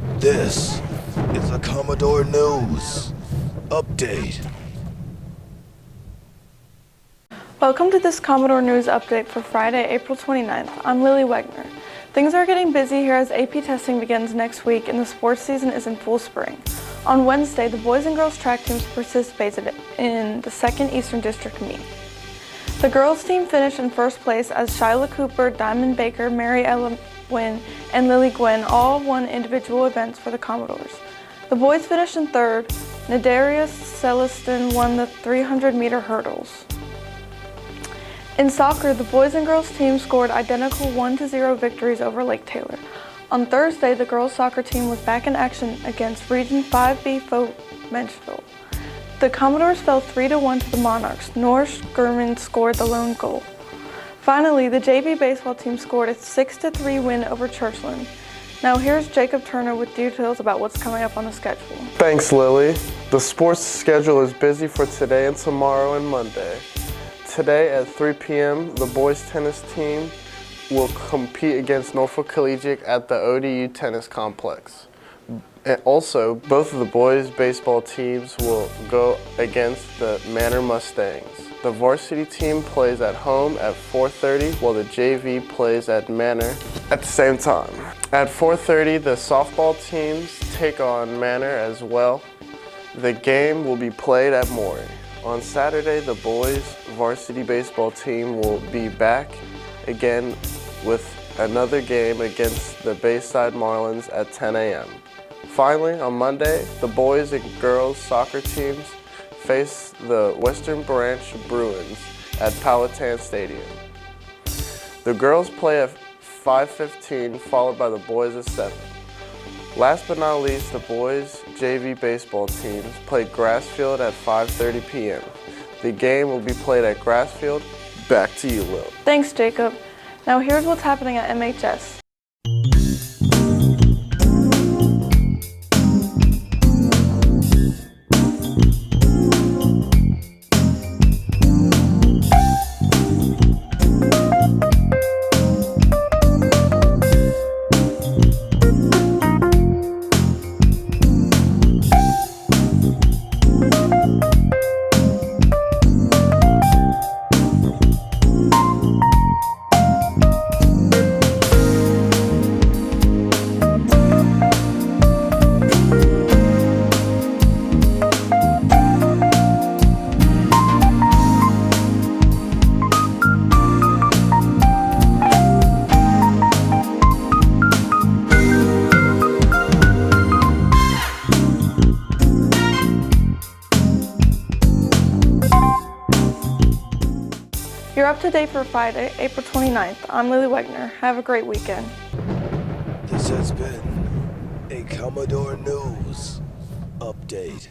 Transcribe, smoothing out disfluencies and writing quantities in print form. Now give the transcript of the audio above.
This is a Commodore News Update. Welcome to this Commodore News Update for Friday, April 29th. I'm Lily Wegner. Things are getting busy here as AP testing begins next week and the sports season is in full spring. On Wednesday, the boys and girls track teams participated in the 2nd Eastern District meet. The girls team finished in first place as Shyla Cooper, Diamond Baker, Mary Ella Wynn, and Lily Gwynn all won individual events for the Commodores. The boys finished in third. Nadarius Celestin won the 300-meter hurdles. In soccer, the boys and girls team scored identical 1-0 victories over Lake Taylor. On Thursday, the girls soccer team was back in action against Region 5B foe Menchville. The Commodores fell 3-1 to the Monarchs. Norris Gurman scored the lone goal. Finally, the JV baseball team scored a 6-3 win over Churchland. Now here's Jacob Turner with details about what's coming up on the schedule. Thanks, Lily. The sports schedule is busy for today and tomorrow and Monday. Today at 3 p.m., the boys tennis team will compete against Norfolk Collegiate at the ODU Tennis Complex. And also, both of the boys' baseball teams will go against the Manor Mustangs. The varsity team plays at home at 4:30, while the JV plays at Manor at the same time. At 4:30, the softball teams take on Manor as well. The game will be played at Maury. On Saturday, the boys' varsity baseball team will be back again with another game against the Bayside Marlins at 10 a.m. Finally, on Monday, the boys and girls soccer teams face the Western Branch Bruins at Powhatan Stadium. The girls play at 5:15, followed by the boys at 7. Last but not least, the boys' JV baseball teams play Grassfield at 5:30 p.m. The game will be played at Grassfield. Back to you, Lil. Thanks, Jacob. Now here's what's happening at MHS. You're up to date for Friday, April 29th. I'm Lily Wegner. Have a great weekend. This has been a Commodore News Update.